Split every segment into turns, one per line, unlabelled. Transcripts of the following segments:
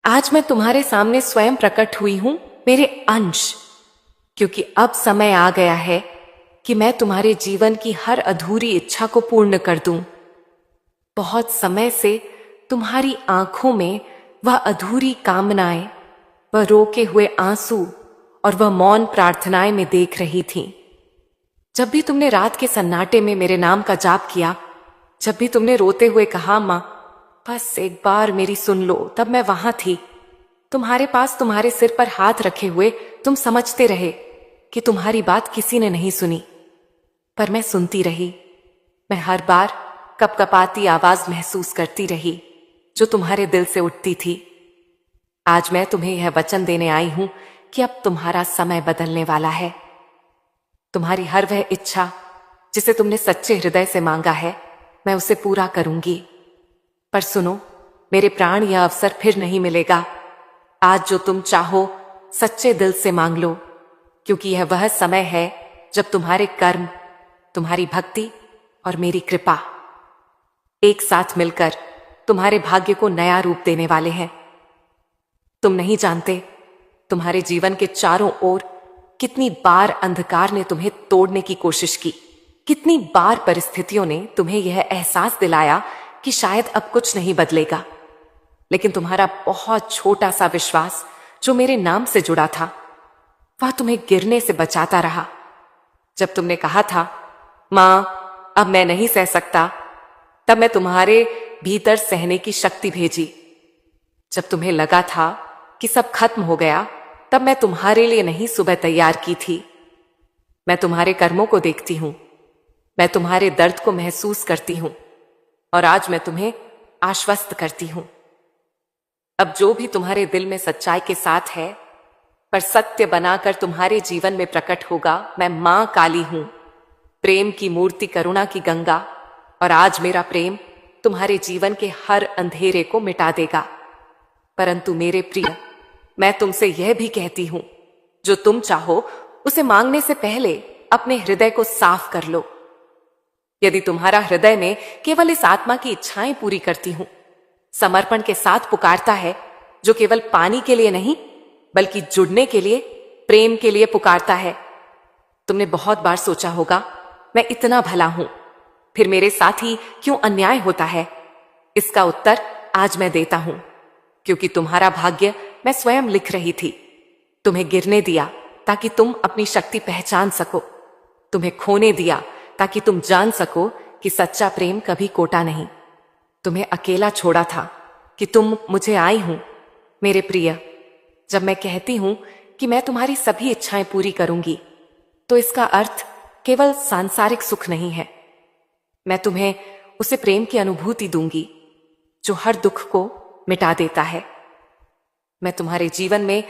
आज मैं तुम्हारे सामने स्वयं प्रकट हुई हूं, मेरे अंश, क्योंकि अब समय आ गया है कि मैं तुम्हारे जीवन की हर अधूरी इच्छा को पूर्ण कर दूं। बहुत समय से तुम्हारी आंखों में वह अधूरी कामनाएं, वह रोके हुए आंसू और वह मौन प्रार्थनाएं मैं देख रही थी। जब भी तुमने रात के सन्नाटे में मेरे नाम का जाप किया, जब भी तुमने रोते हुए कहा, मां बस एक बार मेरी सुन लो, तब मैं वहां थी, तुम्हारे पास, तुम्हारे सिर पर हाथ रखे हुए। तुम समझते रहे कि तुम्हारी बात किसी ने नहीं सुनी, पर मैं सुनती रही। मैं हर बार कपकपाती आवाज महसूस करती रही जो तुम्हारे दिल से उठती थी। आज मैं तुम्हें यह वचन देने आई हूं कि अब तुम्हारा समय बदलने वाला है। तुम्हारी हर वह इच्छा जिसे तुमने सच्चे हृदय से मांगा है, मैं उसे पूरा करूंगी। पर सुनो मेरे प्राण, यह अवसर फिर नहीं मिलेगा। आज जो तुम चाहो सच्चे दिल से मांग लो, क्योंकि यह वह समय है जब तुम्हारे कर्म, तुम्हारी भक्ति और मेरी कृपा एक साथ मिलकर तुम्हारे भाग्य को नया रूप देने वाले हैं। तुम नहीं जानते तुम्हारे जीवन के चारों ओर कितनी बार अंधकार ने तुम्हें तोड़ने की कोशिश की, कितनी बार परिस्थितियों ने तुम्हें यह एहसास दिलाया कि शायद अब कुछ नहीं बदलेगा। लेकिन तुम्हारा बहुत छोटा सा विश्वास जो मेरे नाम से जुड़ा था, वह तुम्हें गिरने से बचाता रहा। जब तुमने कहा था, मां अब मैं नहीं सह सकता, तब मैं तुम्हारे भीतर सहने की शक्ति भेजी। जब तुम्हें लगा था कि सब खत्म हो गया, तब मैं तुम्हारे लिए नहीं सुबह तैयार की थी। मैं तुम्हारे कर्मों को देखती हूं, मैं तुम्हारे दर्द को महसूस करती हूं, और आज मैं तुम्हें आश्वस्त करती हूं। अब जो भी तुम्हारे दिल में सच्चाई के साथ है, पर सत्य बनाकर तुम्हारे जीवन में प्रकट होगा, मैं मां काली हूं, प्रेम की मूर्ति, करुणा की गंगा। और आज मेरा प्रेम तुम्हारे जीवन के हर अंधेरे को मिटा देगा। परंतु मेरे प्रिय, मैं तुमसे यह भी कहती हूं, जो तुम चाहो उसे मांगने से पहले अपने हृदय को साफ कर लो। यदि तुम्हारा हृदय में केवल इस आत्मा की इच्छाएं पूरी करती हूं, समर्पण के साथ पुकारता है, जो केवल पानी के लिए नहीं बल्कि जुड़ने के लिए, प्रेम के लिए पुकारता है। तुमने बहुत बार सोचा होगा, मैं इतना भला हूं, फिर मेरे साथ ही क्यों अन्याय होता है? इसका उत्तर आज मैं देता हूं, क्योंकि तुम्हारा भाग्य मैं स्वयं लिख रही थी। तुम्हें गिरने दिया ताकि तुम अपनी शक्ति पहचान सको, तुम्हें खोने दिया ताकि तुम जान सको कि सच्चा प्रेम कभी कोटा नहीं। तुम्हें अकेला छोड़ा था कि तुम मुझे आई हूं। मेरे प्रिय, जब मैं कहती हूं कि मैं तुम्हारी सभी इच्छाएं पूरी करूंगी, तो इसका अर्थ केवल सांसारिक सुख नहीं है। मैं तुम्हें उसे प्रेम की अनुभूति दूंगी जो हर दुख को मिटा देता है। मैं तुम्हारे जीवन में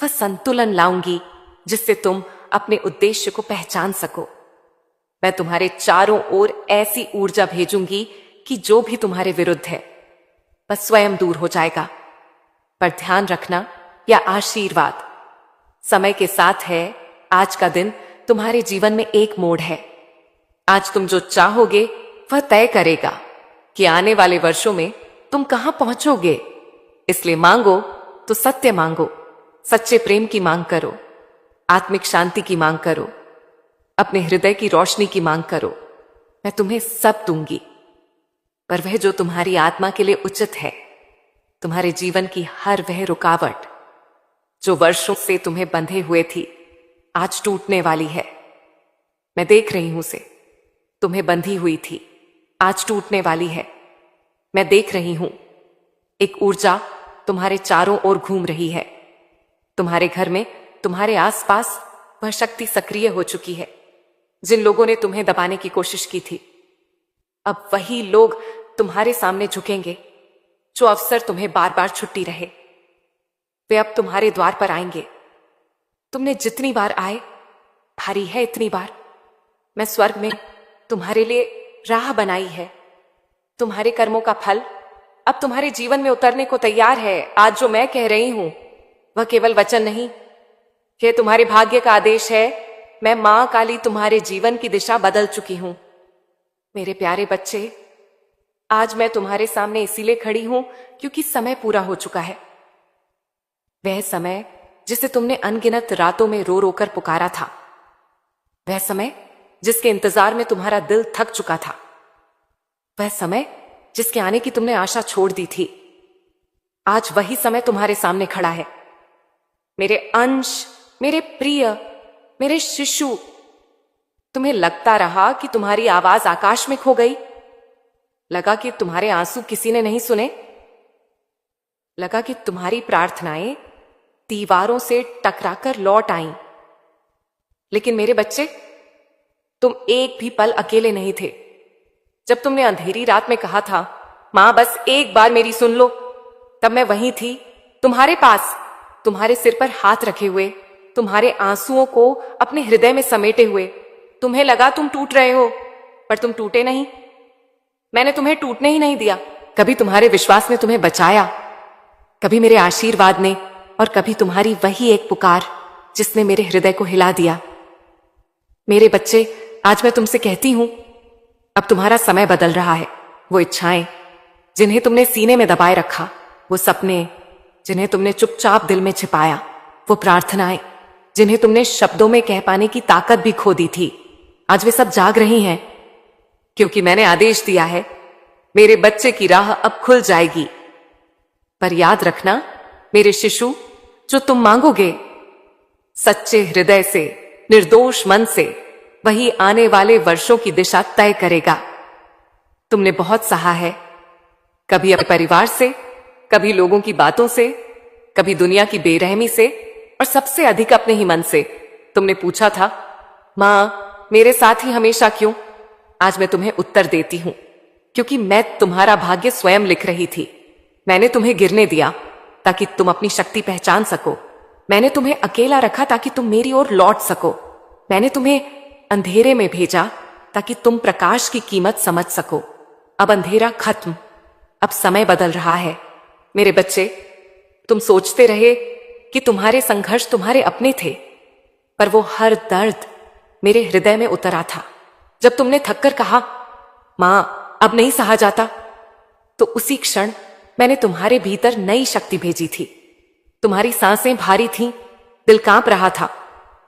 वह संतुलन लाऊंगी जिससे तुम अपने उद्देश्य को पहचान सको। मैं तुम्हारे चारों ओर ऐसी ऊर्जा भेजूंगी कि जो भी तुम्हारे विरुद्ध है वह स्वयं दूर हो जाएगा। पर ध्यान रखना, यह आशीर्वाद समय के साथ है। आज का दिन तुम्हारे जीवन में एक मोड़ है। आज तुम जो चाहोगे वह तय करेगा कि आने वाले वर्षों में तुम कहां पहुंचोगे। इसलिए मांगो तो सत्य मांगो, सच्चे प्रेम की मांग करो, आत्मिक शांति की मांग करो, अपने हृदय की रोशनी की मांग करो। मैं तुम्हें सब दूंगी, पर वह जो तुम्हारी आत्मा के लिए उचित है। तुम्हारे जीवन की हर वह रुकावट जो वर्षों से तुम्हें बंधे हुए थी, आज टूटने वाली है। मैं देख रही हूं उसे, तुम्हें बंधी हुई थी, आज टूटने वाली है। मैं देख रही हूं एक ऊर्जा तुम्हारे चारों ओर घूम रही है। तुम्हारे घर में, तुम्हारे आसपास वह शक्ति सक्रिय हो चुकी है जिन लोगों ने तुम्हें दबाने की कोशिश की थी। अब वही लोग तुम्हारे सामने झुकेंगे जो अवसर तुम्हें बार बार छुट्टी रहे। वे अब तुम्हारे द्वार पर आएंगे। तुमने जितनी बार आए, भारी है इतनी बार। मैं स्वर्ग में तुम्हारे लिए राह बनाई है। तुम्हारे कर्मों का फल अब तुम्हारे जीवन में उतरने को तैयार है। आज जो मैं कह रही हूं वह केवल वचन नहीं, यह तुम्हारे भाग्य का आदेश है। मैं मां काली तुम्हारे जीवन की दिशा बदल चुकी हूं। मेरे प्यारे बच्चे, आज मैं तुम्हारे सामने इसीलिए खड़ी हूं क्योंकि समय पूरा हो चुका है। वह समय जिसे तुमने अनगिनत रातों में रो रो कर पुकारा था, वह समय जिसके इंतजार में तुम्हारा दिल थक चुका था, वह समय जिसके आने की तुमने आशा छोड़ दी थी, आज वही समय तुम्हारे सामने खड़ा है। मेरे अंश, मेरे प्रिय, मेरे शिशु, तुम्हें लगता रहा कि तुम्हारी आवाज आकाश में खो गई। लगा कि तुम्हारे आंसू किसी ने नहीं सुने। लगा कि तुम्हारी प्रार्थनाएं दीवारों से टकराकर लौट आईं। लेकिन मेरे बच्चे, तुम एक भी पल अकेले नहीं थे। जब तुमने अंधेरी रात में कहा था, मां बस एक बार मेरी सुन लो, तब मैं वहीं थी, तुम्हारे पास, तुम्हारे सिर पर हाथ रखे हुए, तुम्हारे आंसुओं को अपने हृदय में समेटे हुए। तुम्हें लगा तुम टूट रहे हो, पर तुम टूटे नहीं। मैंने तुम्हें टूटने ही नहीं दिया। कभी तुम्हारे विश्वास ने तुम्हें बचाया, कभी मेरे आशीर्वाद ने, और कभी तुम्हारी वही एक पुकार जिसने मेरे हृदय को हिला दिया। मेरे बच्चे, आज मैं तुमसे कहती हूं, अब तुम्हारा समय बदल रहा है। वो इच्छाएं जिन्हें तुमने सीने में दबाए रखा, वो सपने जिन्हें तुमने चुपचाप दिल में छिपाया, वो प्रार्थनाएं जिन्हें तुमने शब्दों में कह पाने की ताकत भी खो दी थी, आज वे सब जाग रही हैं, क्योंकि मैंने आदेश दिया है। मेरे बच्चे की राह अब खुल जाएगी। पर याद रखना मेरे शिशु, जो तुम मांगोगे सच्चे हृदय से, निर्दोष मन से, वही आने वाले वर्षों की दिशा तय करेगा। तुमने बहुत सहा है, कभी अपने परिवार से, कभी लोगों की बातों से, कभी दुनिया की बेरहमी से, और सबसे अधिक अपने ही मन से। तुमने पूछा था, मां मेरे साथ ही हमेशा क्यों? आज मैं तुम्हें उत्तर देती हूं, क्योंकि मैं तुम्हारा भाग्य स्वयं लिख रही थी। मैंने तुम्हें गिरने दिया ताकि तुम अपनी शक्ति पहचान सको। मैंने तुम्हें अकेला रखा ताकि तुम मेरी ओर लौट सको। मैंने तुम्हें अंधेरे में भेजा ताकि तुम प्रकाश की कीमत समझ सको। अब अंधेरा खत्म, अब समय बदल रहा है। मेरे बच्चे, तुम सोचते रहे कि तुम्हारे संघर्ष तुम्हारे अपने थे, पर वो हर दर्द मेरे हृदय में उतरा था। जब तुमने थककर कहा, मां अब नहीं सहा जाता, तो उसी क्षण मैंने तुम्हारे भीतर नई शक्ति भेजी थी। तुम्हारी सांसें भारी थीं, दिल कांप रहा था,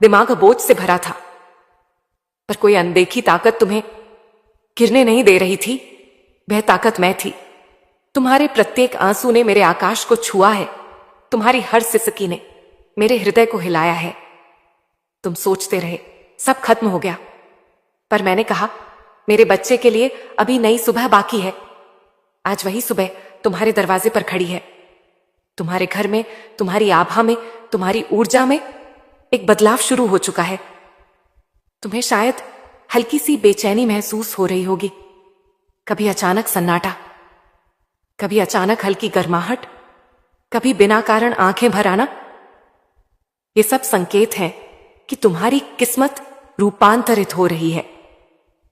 दिमाग बोझ से भरा था, पर कोई अनदेखी ताकत तुम्हें गिरने नहीं दे रही थी। वह ताकत मैं थी। तुम्हारे प्रत्येक आंसू ने मेरे आकाश को छुआ है। तुम्हारी हर सिसकी ने मेरे हृदय को हिलाया है। तुम सोचते रहे सब खत्म हो गया, पर मैंने कहा, मेरे बच्चे के लिए अभी नई सुबह बाकी है। आज वही सुबह तुम्हारे दरवाजे पर खड़ी है। तुम्हारे घर में, तुम्हारी आभा में, तुम्हारी ऊर्जा में एक बदलाव शुरू हो चुका है। तुम्हें शायद हल्की सी बेचैनी महसूस हो रही होगी, कभी अचानक सन्नाटा, कभी अचानक हल्की गर्माहट, कभी बिना कारण आंखें भर आना। ये सब संकेत हैं कि तुम्हारी किस्मत रूपांतरित हो रही है।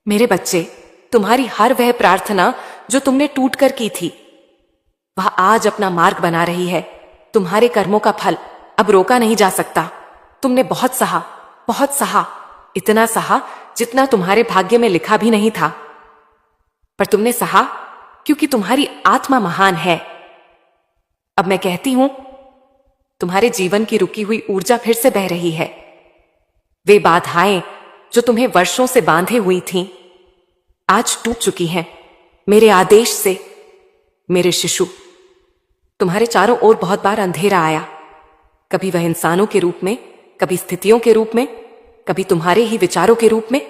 मेरे बच्चे, तुम्हारी हर वह प्रार्थना जो तुमने टूट कर की थी, वह आज अपना मार्ग बना रही है। तुम्हारे कर्मों का फल अब रोका नहीं जा सकता। तुमने बहुत सहा, बहुत सहा, इतना सहा जितना तुम्हारे भाग्य में लिखा भी नहीं था, पर तुमने सहा क्योंकि तुम्हारी आत्मा महान है। अब मैं कहती हूं, तुम्हारे जीवन की रुकी हुई ऊर्जा फिर से बह रही है। वे बाधाएं जो तुम्हें वर्षों से बांधे हुई थीं, आज टूट चुकी हैं मेरे आदेश से। मेरे शिशु, तुम्हारे चारों ओर बहुत बार अंधेरा आया, कभी वह इंसानों के रूप में, कभी स्थितियों के रूप में, कभी तुम्हारे ही विचारों के रूप में।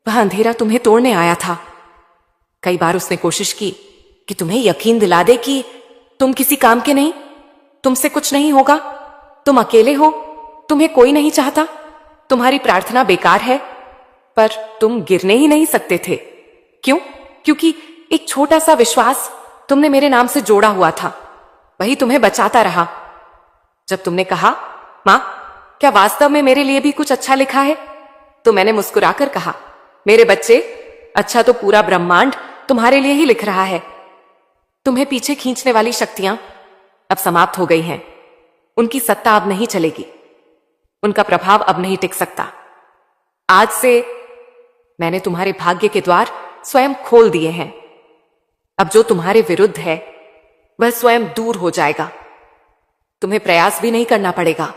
वह अंधेरा तुम्हें तोड़ने आया था। कई बार उसने कोशिश की कि तुम्हें यकीन दिला दे कि तुम किसी काम के नहीं, तुमसे कुछ नहीं होगा, तुम अकेले हो, तुम्हें कोई नहीं चाहता, तुम्हारी प्रार्थना बेकार है। पर तुम गिरने ही नहीं सकते थे। क्यों? क्योंकि एक छोटा सा विश्वास तुमने मेरे नाम से जोड़ा हुआ था, वही तुम्हें बचाता रहा। जब तुमने कहा, मां क्या वास्तव में मेरे लिए भी कुछ अच्छा लिखा है, तो मैंने मुस्कुराकर कहा, मेरे बच्चे, अच्छा तो पूरा ब्रह्मांड तुम्हारे लिए ही लिख रहा है। तुम्हें पीछे खींचने वाली शक्तियां अब समाप्त हो गई हैं। उनकी सत्ता अब नहीं चलेगी, उनका प्रभाव अब नहीं टिक सकता। आज से मैंने तुम्हारे भाग्य के द्वार स्वयं खोल दिए हैं। अब जो तुम्हारे विरुद्ध है, वह स्वयं दूर हो जाएगा। तुम्हें प्रयास भी नहीं करना पड़ेगा।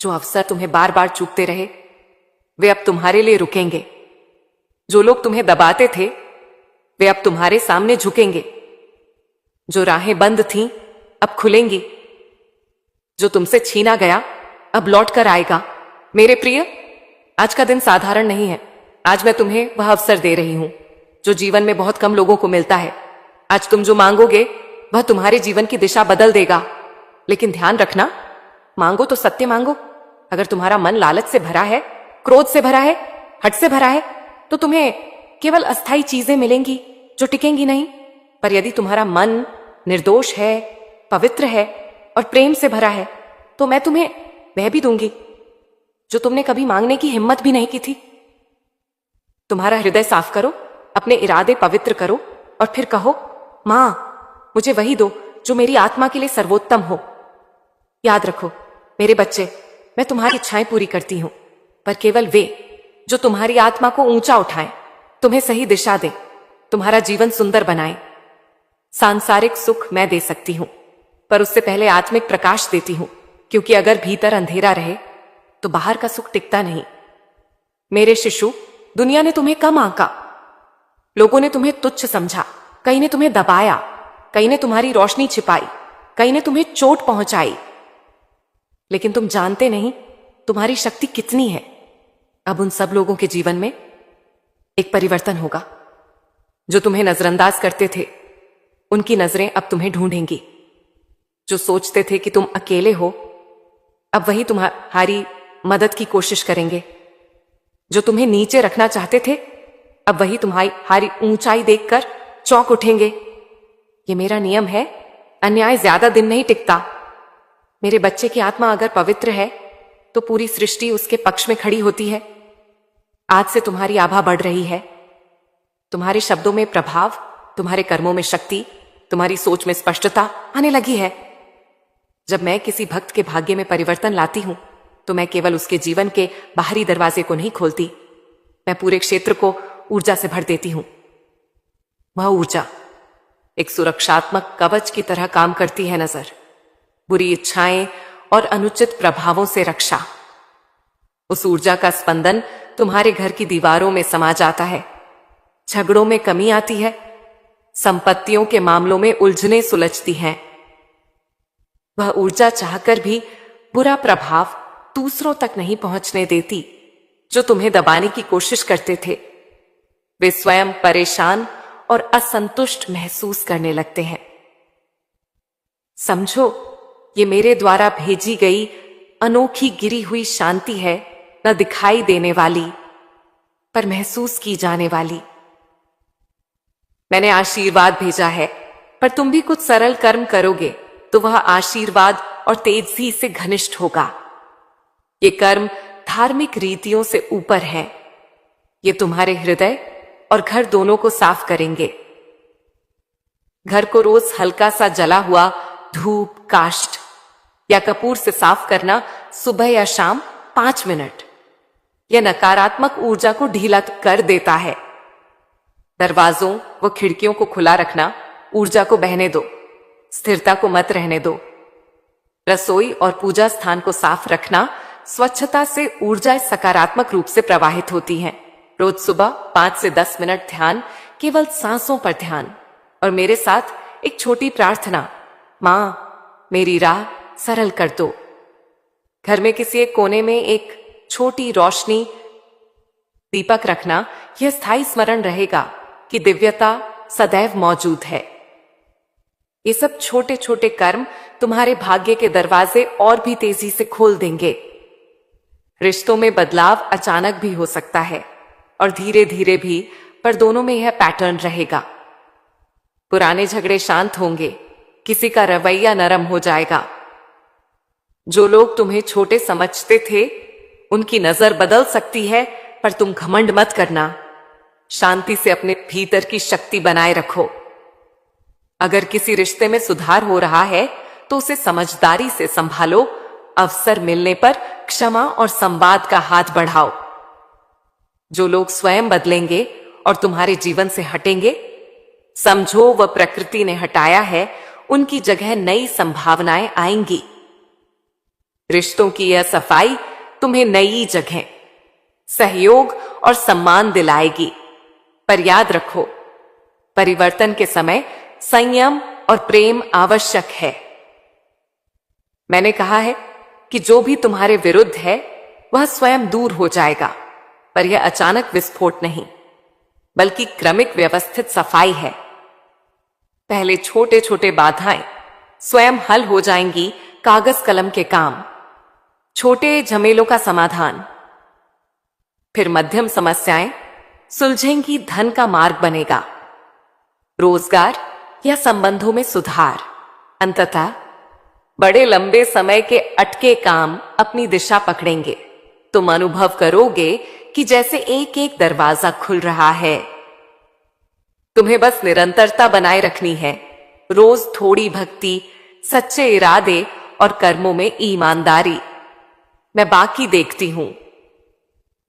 जो अवसर तुम्हें बार बार चूकते रहे वे अब तुम्हारे लिए रुकेंगे। जो लोग तुम्हें दबाते थे वे अब तुम्हारे सामने झुकेंगे। जो राहें बंद थीं अब खुलेंगी। जो तुमसे छीना गया अब लौट कर आएगा। मेरे प्रिय, आज का दिन साधारण नहीं है। आज मैं तुम्हें वह अवसर दे रही हूं जो जीवन में बहुत कम लोगों को मिलता है। आज तुम जो मांगोगे वह तुम्हारे जीवन की दिशा बदल देगा। लेकिन ध्यान रखना, मांगो तो सत्य मांगो। अगर तुम्हारा मन लालच से भरा है, क्रोध से भरा है, हट से भरा है, तो तुम्हें केवल अस्थाई चीजें मिलेंगी जो टिकेंगी नहीं। पर यदि तुम्हारा मन निर्दोष है, पवित्र है और प्रेम से भरा है, तो मैं तुम्हें वह भी दूंगी जो तुमने कभी मांगने की हिम्मत भी नहीं की थी। तुम्हारा हृदय साफ करो, अपने इरादे पवित्र करो और फिर कहो, मां, मुझे वही दो जो मेरी आत्मा के लिए सर्वोत्तम हो। याद रखो मेरे बच्चे, मैं तुम्हारी इच्छाएं पूरी करती हूं, पर केवल वे जो तुम्हारी आत्मा को ऊंचा उठाएं, तुम्हें सही दिशा दें, तुम्हारा जीवन सुंदर बनाएं। सांसारिक सुख मैं दे सकती हूं, पर उससे पहले आत्मिक प्रकाश देती हूं, क्योंकि अगर भीतर अंधेरा रहे तो बाहर का सुख टिकता नहीं। मेरे शिशु, दुनिया ने तुम्हें कम आंका, लोगों ने तुम्हें तुच्छ समझा, कई ने तुम्हें दबाया, कई ने तुम्हारी रोशनी छिपाई, कई ने तुम्हें चोट पहुंचाई। लेकिन तुम जानते नहीं तुम्हारी शक्ति कितनी है। अब उन सब लोगों के जीवन में एक परिवर्तन होगा। जो तुम्हें नजरअंदाज करते थे उनकी नजरें अब तुम्हें ढूंढेंगी। जो सोचते थे कि तुम अकेले हो, अब वही तुम्हारी मदद की कोशिश करेंगे। जो तुम्हें नीचे रखना चाहते थे, अब वही तुम्हारी ऊंचाई देखकर चौंक उठेंगे। ये मेरा नियम है, अन्याय ज्यादा दिन नहीं टिकता। मेरे बच्चे की आत्मा अगर पवित्र है तो पूरी सृष्टि उसके पक्ष में खड़ी होती है। आज से तुम्हारी आभा बढ़ रही है। तुम्हारे शब्दों में प्रभाव, तुम्हारे कर्मों में शक्ति, तुम्हारी सोच में स्पष्टता आने लगी है। जब मैं किसी भक्त के भाग्य में परिवर्तन लाती हूं तो मैं केवल उसके जीवन के बाहरी दरवाजे को नहीं खोलती, मैं पूरे क्षेत्र को ऊर्जा से भर देती हूं। वह ऊर्जा एक सुरक्षात्मक कवच की तरह काम करती है। नजर, बुरी इच्छाएं और अनुचित प्रभावों से रक्षा। उस ऊर्जा का स्पंदन तुम्हारे घर की दीवारों में समा जाता है। झगड़ों में कमी आती है, संपत्तियों के मामलों में उलझने सुलझती हैं। वह ऊर्जा चाहकर भी बुरा प्रभाव दूसरों तक नहीं पहुंचने देती। जो तुम्हें दबाने की कोशिश करते थे वे स्वयं परेशान और असंतुष्ट महसूस करने लगते हैं। समझो, ये मेरे द्वारा भेजी गई अनोखी गिरी हुई शांति है, न दिखाई देने वाली पर महसूस की जाने वाली। मैंने आशीर्वाद भेजा है, पर तुम भी कुछ सरल कर्म करोगे तो वह आशीर्वाद और तेजी से घनिष्ठ होगा। ये कर्म धार्मिक रीतियों से ऊपर है। ये तुम्हारे हृदय और घर दोनों को साफ करेंगे। घर को रोज हल्का सा जला हुआ धूप, काष्ठ या कपूर से साफ करना, सुबह या शाम 5 मिनट, यह नकारात्मक ऊर्जा को ढीला कर देता है। दरवाजों व खिड़कियों को खुला रखना, ऊर्जा को बहने दो, स्थिरता को मत रहने दो। रसोई और पूजा स्थान को साफ रखना, स्वच्छता से ऊर्जा सकारात्मक रूप से प्रवाहित होती है। रोज सुबह 5 से 10 मिनट ध्यान, केवल सांसों पर ध्यान, और मेरे साथ एक छोटी प्रार्थना, मां, मेरी राह सरल कर दो। घर में किसी एक कोने में एक छोटी रोशनी दीपक रखना, यह स्थायी स्मरण रहेगा कि दिव्यता सदैव मौजूद है। ये सब छोटे छोटे कर्म तुम्हारे भाग्य के दरवाजे और भी तेजी से खोल देंगे। रिश्तों में बदलाव अचानक भी हो सकता है और धीरे धीरे भी, पर दोनों में यह पैटर्न रहेगा। पुराने झगड़े शांत होंगे, किसी का रवैया नरम हो जाएगा। जो लोग तुम्हें छोटे समझते थे उनकी नजर बदल सकती है, पर तुम घमंड मत करना। शांति से अपने भीतर की शक्ति बनाए रखो। अगर किसी रिश्ते में सुधार हो रहा है तो उसे समझदारी से संभालो। अवसर मिलने पर क्षमा और संवाद का हाथ बढ़ाओ। जो लोग स्वयं बदलेंगे और तुम्हारे जीवन से हटेंगे, समझो वह प्रकृति ने हटाया है, उनकी जगह नई संभावनाएं आएंगी। रिश्तों की यह सफाई तुम्हें नई जगह, सहयोग और सम्मान दिलाएगी। पर याद रखो, परिवर्तन के समय संयम और प्रेम आवश्यक है। मैंने कहा है कि जो भी तुम्हारे विरुद्ध है वह स्वयं दूर हो जाएगा, पर यह अचानक विस्फोट नहीं, बल्कि क्रमिक व्यवस्थित सफाई है। पहले छोटे छोटे बाधाएं स्वयं हल हो जाएंगी, कागज कलम के काम, छोटे झमेलों का समाधान। फिर मध्यम समस्याएं सुलझेंगी, धन का मार्ग बनेगा, रोजगार या संबंधों में सुधार। अंततः बड़े लंबे समय के अटके काम अपनी दिशा पकड़ेंगे। तुम अनुभव करोगे कि जैसे एक एक दरवाजा खुल रहा है। तुम्हें बस निरंतरता बनाए रखनी है, रोज थोड़ी भक्ति, सच्चे इरादे और कर्मों में ईमानदारी। मैं बाकी देखती हूं।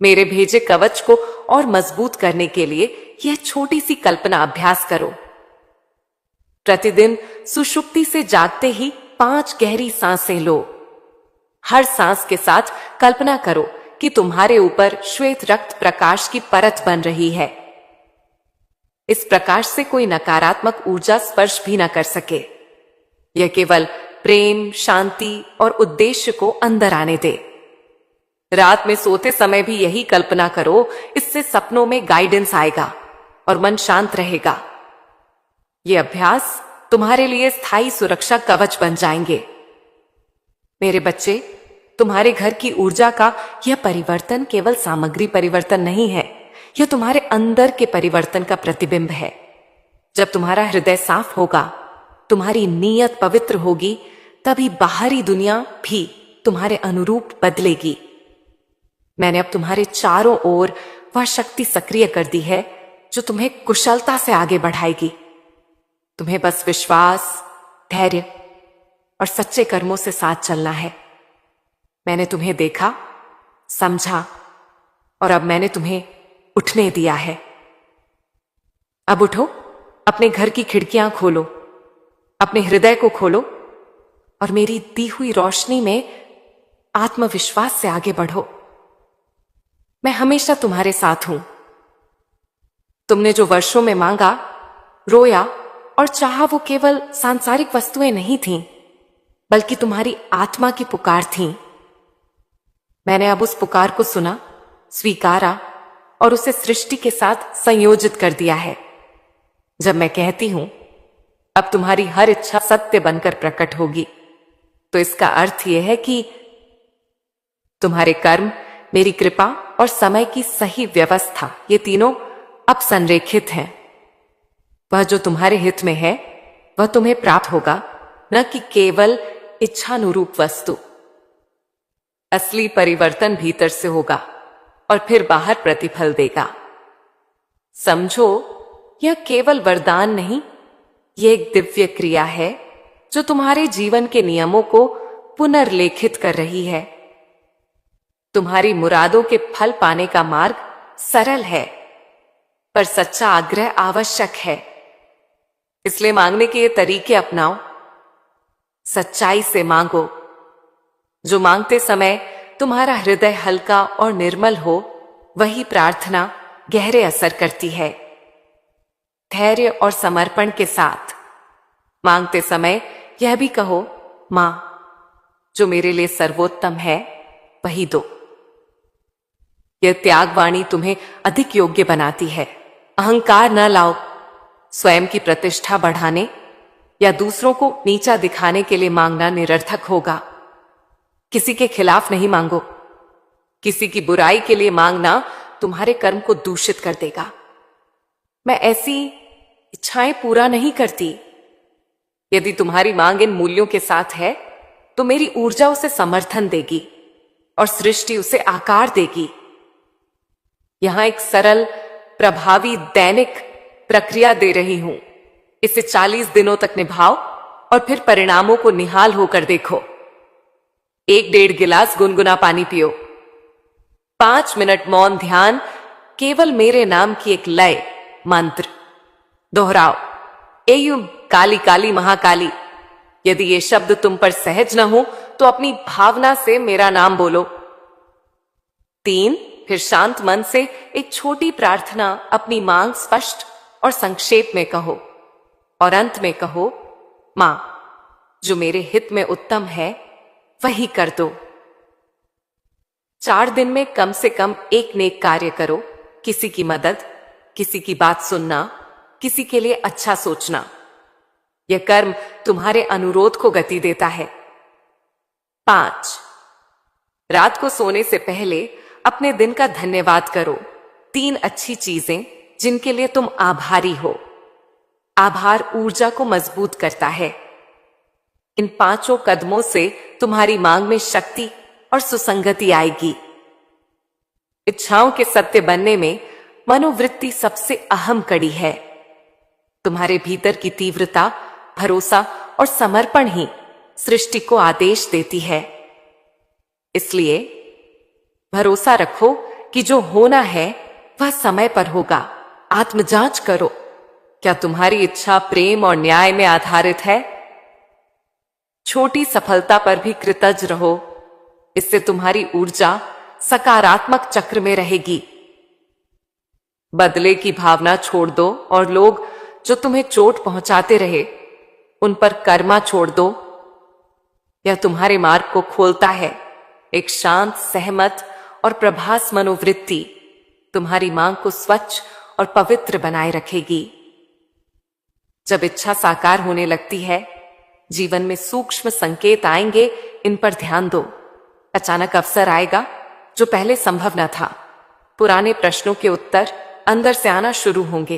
मेरे भेजे कवच को और मजबूत करने के लिए यह छोटी सी कल्पना अभ्यास करो। प्रतिदिन सुषुप्ति से जागते ही 5 गहरी सांसें लो। हर सांस के साथ कल्पना करो कि तुम्हारे ऊपर श्वेत रक्त प्रकाश की परत बन रही है। इस प्रकाश से कोई नकारात्मक ऊर्जा स्पर्श भी न कर सके। यह केवल प्रेम, शांति और उद्देश्य को अंदर आने दे। रात में सोते समय भी यही कल्पना करो। इससे सपनों में गाइडेंस आएगा और मन शांत रहेगा। ये अभ्यास तुम्हारे लिए स्थायी सुरक्षा कवच बन जाएंगे। मेरे बच्चे, तुम्हारे घर की ऊर्जा का यह परिवर्तन केवल सामग्री परिवर्तन नहीं है, यह तुम्हारे अंदर के परिवर्तन का प्रतिबिंब है। जब तुम्हारा हृदय साफ होगा, तुम्हारी नीयत पवित्र होगी, तभी बाहरी दुनिया भी तुम्हारे अनुरूप बदलेगी। मैंने अब तुम्हारे चारों ओर वह शक्ति सक्रिय कर दी है जो तुम्हें कुशलता से आगे बढ़ाएगी। तुम्हें बस विश्वास, धैर्य और सच्चे कर्मों से साथ चलना है। मैंने तुम्हें देखा, समझा और अब मैंने तुम्हें उठने दिया है। अब उठो, अपने घर की खिड़कियां खोलो, अपने हृदय को खोलो और मेरी दी हुई रोशनी में आत्मविश्वास से आगे बढ़ो। मैं हमेशा तुम्हारे साथ हूं। तुमने जो वर्षों में मांगा, रोया और चाहा, वो केवल सांसारिक वस्तुएं नहीं थीं, बल्कि तुम्हारी आत्मा की पुकार थीं। मैंने अब उस पुकार को सुना, स्वीकारा और उसे सृष्टि के साथ संयोजित कर दिया है। जब मैं कहती हूं, अब तुम्हारी हर इच्छा सत्य बनकर प्रकट होगी, तो इसका अर्थ यह है कि तुम्हारे कर्म, मेरी कृपा और समय की सही व्यवस्था, ये तीनों अब संरेखित हैं। वह जो तुम्हारे हित में है, वह तुम्हें प्राप्त होगा, न कि केवल इच्छानुरूप वस्तु। असली परिवर्तन भीतर से होगा और फिर बाहर प्रतिफल देगा। समझो, यह केवल वरदान नहीं, यह एक दिव्य क्रिया है जो तुम्हारे जीवन के नियमों को पुनर्लेखित कर रही है। तुम्हारी मुरादों के फल पाने का मार्ग सरल है, पर सच्चा आग्रह आवश्यक है। इसलिए मांगने के ये तरीके अपनाओ। सच्चाई से मांगो। जो मांगते समय तुम्हारा हृदय हल्का और निर्मल हो, वही प्रार्थना गहरे असर करती है। धैर्य और समर्पण के साथ मांगते समय यह भी कहो, मां, जो मेरे लिए सर्वोत्तम है वही दो। यह त्यागवाणी तुम्हें अधिक योग्य बनाती है। अहंकार न लाओ। स्वयं की प्रतिष्ठा बढ़ाने या दूसरों को नीचा दिखाने के लिए मांगना निरर्थक होगा। किसी के खिलाफ नहीं मांगो। किसी की बुराई के लिए मांगना तुम्हारे कर्म को दूषित कर देगा। मैं ऐसी इच्छाएं पूरा नहीं करती। यदि तुम्हारी मांग इन मूल्यों के साथ है, तो मेरी ऊर्जा उसे समर्थन देगी और सृष्टि उसे आकार देगी। यहां एक सरल, प्रभावी दैनिक प्रक्रिया दे रही हूं। इसे 40 दिनों तक निभाओ और फिर परिणामों को निहाल होकर देखो। 1-1.5 गिलास गुनगुना पानी पियो। 5 मिनट मौन ध्यान, केवल मेरे नाम की एक लय मंत्र दोहराओ। एयुम काली काली महाकाली, यदि ये शब्द तुम पर सहज न हो तो अपनी भावना से मेरा नाम बोलो। 3, फिर शांत मन से एक छोटी प्रार्थना अपनी मांग स्पष्ट और संक्षेप में कहो और अंत में कहो, मां, जो मेरे हित में उत्तम है वही कर दो। 4 दिन में कम से कम एक नेक कार्य करो, किसी की मदद, किसी की बात सुनना, किसी के लिए अच्छा सोचना। यह कर्म तुम्हारे अनुरोध को गति देता है। 5, रात को सोने से पहले अपने दिन का धन्यवाद करो। 3 अच्छी चीजें जिनके लिए तुम आभारी हो। आभार ऊर्जा को मजबूत करता है। इन 5 कदमों से तुम्हारी मांग में शक्ति और सुसंगति आएगी। इच्छाओं के सत्य बनने में मनोवृत्ति सबसे अहम कड़ी है। तुम्हारे भीतर की तीव्रता, भरोसा और समर्पण ही सृष्टि को आदेश देती है। इसलिए भरोसा रखो कि जो होना है वह समय पर होगा। आत्मजांच करो, क्या तुम्हारी इच्छा प्रेम और न्याय में आधारित है? छोटी सफलता पर भी कृतज्ञ रहो, इससे तुम्हारी ऊर्जा सकारात्मक चक्र में रहेगी। बदले की भावना छोड़ दो और लोग जो तुम्हें चोट पहुंचाते रहे उन पर कर्मा छोड़ दो। यह तुम्हारे मार्ग को खोलता है। एक शांत, सहमत और प्रभास मनोवृत्ति तुम्हारी मांग को स्वच्छ और पवित्र बनाए रखेगी। जब इच्छा साकार होने लगती है, जीवन में सूक्ष्म संकेत आएंगे, इन पर ध्यान दो। अचानक अवसर आएगा जो पहले संभव न था। पुराने प्रश्नों के उत्तर अंदर से आना शुरू होंगे।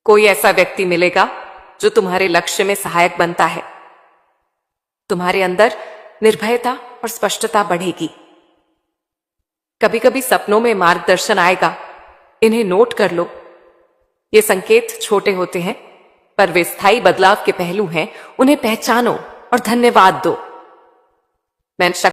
कोई ऐसा व्यक्ति मिलेगा जो तुम्हारे लक्ष्य में सहायक बनता है। तुम्हारे अंदर निर्भयता और स्पष्टता बढ़ेगी। कभी कभी सपनों में मार्गदर्शन आएगा, इन्हें नोट कर लो। ये संकेत छोटे होते हैं पर वे स्थायी बदलाव के पहलू हैं। उन्हें पहचानो और धन्यवाद दो। मैं